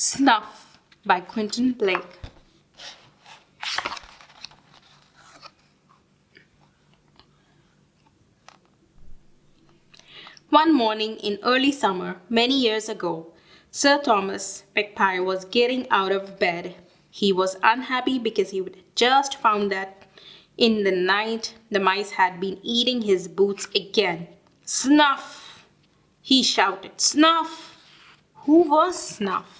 Snuff by Quentin Blake. One morning in early summer, many years ago, Sir Thomas Magpie was getting out of bed. He was unhappy because he had just found that in the night the mice had been eating his boots again. Snuff! He shouted. Snuff! Who was Snuff?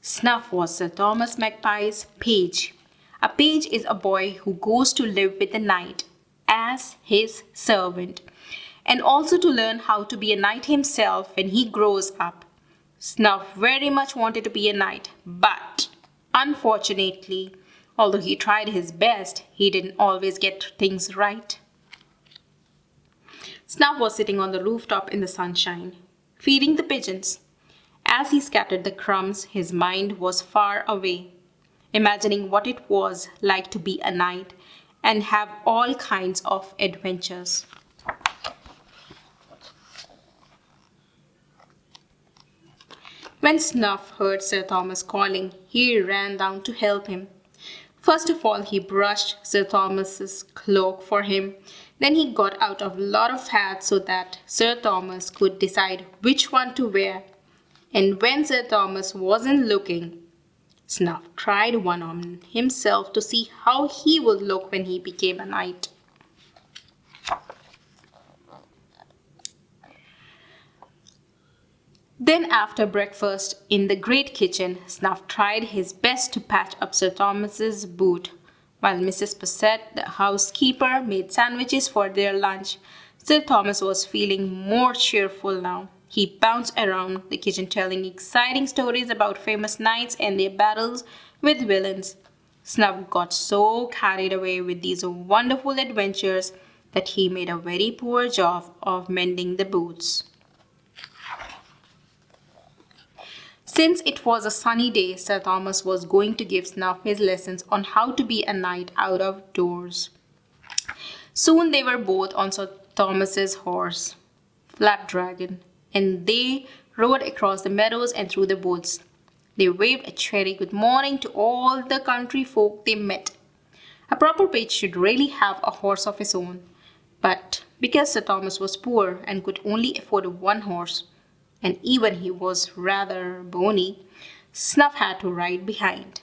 Snuff was Sir Thomas Magpie's page. A page is a boy who goes to live with the knight as his servant, and also to learn how to be a knight himself when he grows up. Snuff very much wanted to be a knight, but unfortunately, although he tried his best, he didn't always get things right. Snuff was sitting on the rooftop in the sunshine, feeding the pigeons. As he scattered the crumbs, his mind was far away, imagining what it was like to be a knight and have all kinds of adventures. When Snuff heard Sir Thomas calling, he ran down to help him. First of all, he brushed Sir Thomas's cloak for him. Then he got out a lot of hats so that Sir Thomas could decide which one to wear. And when Sir Thomas wasn't looking, Snuff tried one on himself to see how he would look when he became a knight. Then after breakfast in the great kitchen, Snuff tried his best to patch up Sir Thomas's boot. While Mrs. Posset, the housekeeper, made sandwiches for their lunch, Sir Thomas was feeling more cheerful now. He bounced around the kitchen telling exciting stories about famous knights and their battles with villains. Snuff got so carried away with these wonderful adventures that he made a very poor job of mending the boots. Since it was a sunny day, Sir Thomas was going to give Snuff his lessons on how to be a knight out of doors. Soon they were both on Sir Thomas's horse, Flapdragon, and they rode across the meadows and through the woods. They waved a cheery good morning to all the country folk they met. A proper page should really have a horse of his own, but because Sir Thomas was poor and could only afford one horse, and even he was rather bony, Snuff had to ride behind.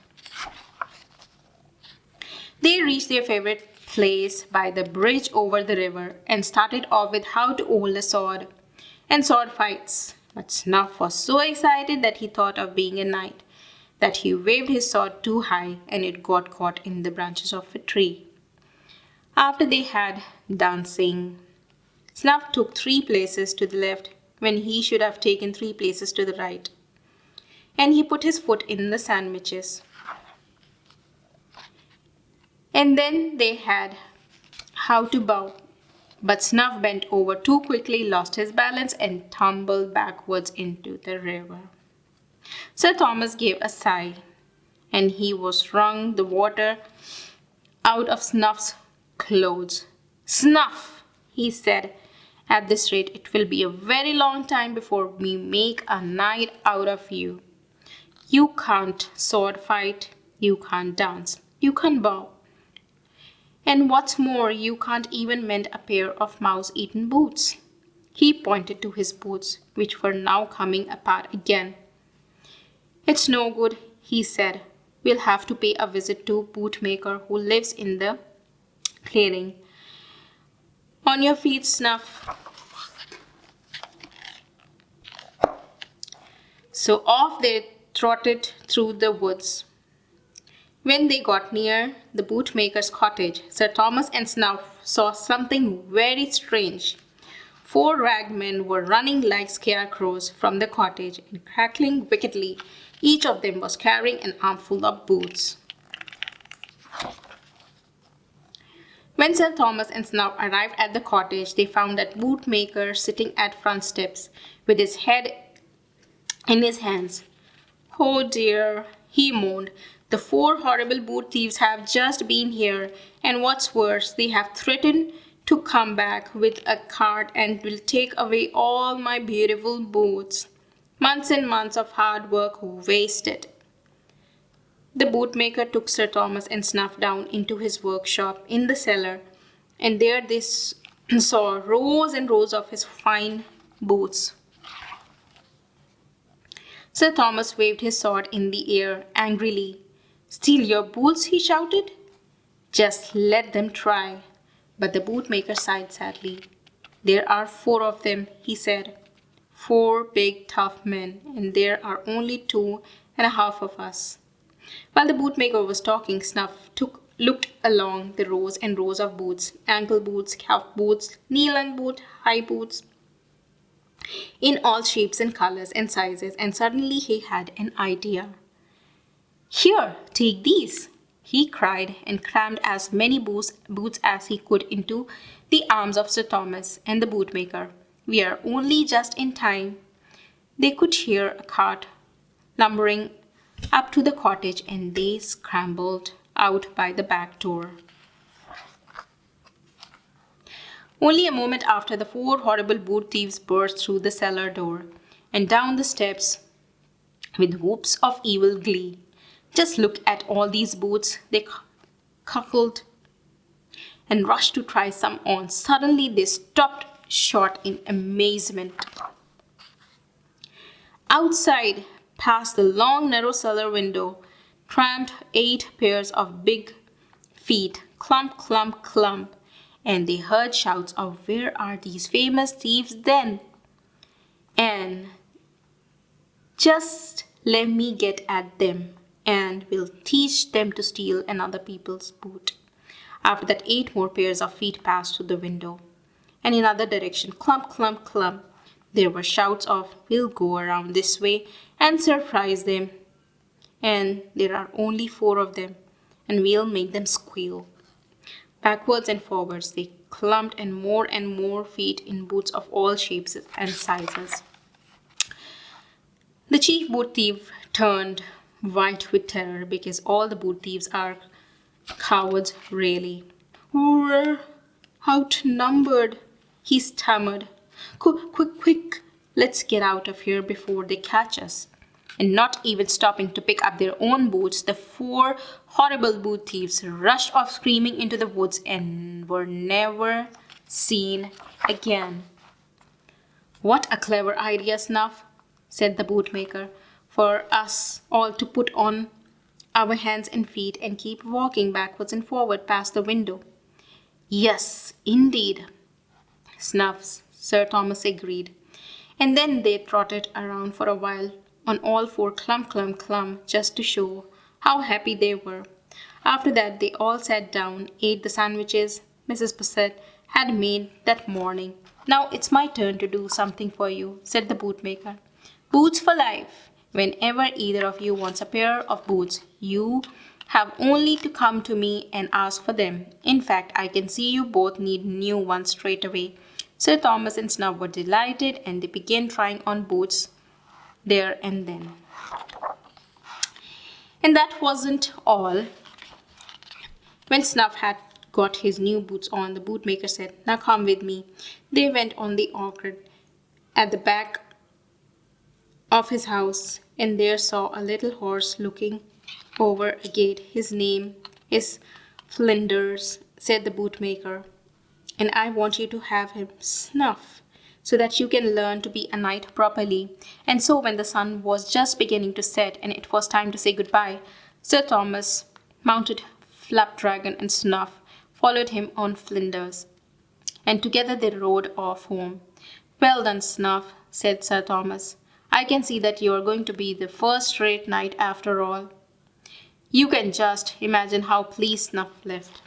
They reached their favorite place by the bridge over the river and started off with how to hold a sword and sword fights. But Snuff was so excited that he thought of being a knight that he waved his sword too high and it got caught in the branches of a tree. After they had dancing, Snuff took 3 places to the left when he should have taken 3 places to the right. And he put his foot in the sandwiches. And then they had how to bow. But Snuff bent over too quickly, lost his balance, and tumbled backwards into the river. Sir Thomas gave a sigh, and he was wrung the water out of Snuff's clothes. Snuff, he said, at this rate, it will be a very long time before we make a knight out of you. You can't sword fight, you can't dance, you can't bow. And what's more, you can't even mend a pair of mouse-eaten boots. He pointed to his boots, which were now coming apart again. It's no good, he said. We'll have to pay a visit to a bootmaker who lives in the clearing. On your feet, Snuff. So off they trotted through the woods. When they got near the bootmaker's cottage, Sir Thomas and Snuff saw something very strange. 4 ragmen were running like scarecrows from the cottage and cackling wickedly. Each of them was carrying an armful of boots. When Sir Thomas and Snuff arrived at the cottage, they found that bootmaker sitting at front steps with his head in his hands. Oh dear, he moaned. The 4 horrible boot thieves have just been here, and what's worse, they have threatened to come back with a cart and will take away all my beautiful boots. Months and months of hard work wasted. The bootmaker took Sir Thomas and Snuff down into his workshop in the cellar, and there they saw rows and rows of his fine boots. Sir Thomas waved his sword in the air angrily. "Steal your boots?" he shouted. "Just let them try." But the bootmaker sighed sadly. "There are 4 of them," he said. 4 big, tough men, and there are only 2.5 of us. While the bootmaker was talking, Snuff looked along the rows and rows of boots: ankle boots, calf boots, knee-length boots, high boots, in all shapes and colors and sizes, and suddenly he had an idea. "Here, take these," he cried, and crammed as many boots as he could into the arms of Sir Thomas and the bootmaker. "We are only just in time." They could hear a cart lumbering up to the cottage, and they scrambled out by the back door. Only a moment after, the 4 horrible boot thieves burst through the cellar door and down the steps with whoops of evil glee. "Just look at all these boots," they cackled, and rushed to try some on. Suddenly they stopped short in amazement. Outside, past the long, narrow cellar window, tramped 8 pairs of big feet, clump, clump, clump, and they heard shouts of, "Where are these famous thieves then?" and "Just let me get at them, and we'll teach them to steal another people's boot." After that, 8 more pairs of feet passed through the window, and in another direction, clump, clump, clump, there were shouts of, "We'll go around this way and surprise them, and there are only 4 of them, and we'll make them squeal." Backwards and forwards they clumped, and more feet in boots of all shapes and sizes. The chief boot thief turned white with terror, because all the boot thieves are cowards, really. "We're outnumbered," he stammered. Quick, let's get out of here before they catch us." And not even stopping to pick up their own boots, the 4 horrible boot thieves rushed off screaming into the woods and were never seen again. "What a clever idea, Snuff," said the bootmaker, "for us all to put on our hands and feet and keep walking backwards and forward past the window." "Yes, indeed," Sir Thomas agreed. And then they trotted around for a while on all 4, clump, clump, clump, just to show how happy they were. After that, they all sat down, ate the sandwiches Mrs. Bassett had made that morning. "Now it's my turn to do something for you," said the bootmaker. "Boots for life. Whenever either of you wants a pair of boots, you have only to come to me and ask for them. In fact, I can see you both need new ones straight away." Sir Thomas and Snuff were delighted, and they began trying on boots there and then. And that wasn't all. When Snuff had got his new boots on, the bootmaker said, "Now come with me." They went on the orchard at the back of his house, and there saw a little horse looking over a gate. "His name is Flinders," said the bootmaker, "and I want you to have him Snuff, so that you can learn to be a knight properly." And so when the sun was just beginning to set and it was time to say goodbye, Sir Thomas mounted Flapdragon, and Snuff followed him on Flinders, and together they rode off home. "Well done, Snuff," said Sir Thomas. "I can see that you are going to be the first-rate knight after all." You can just imagine how pleased Snuff left.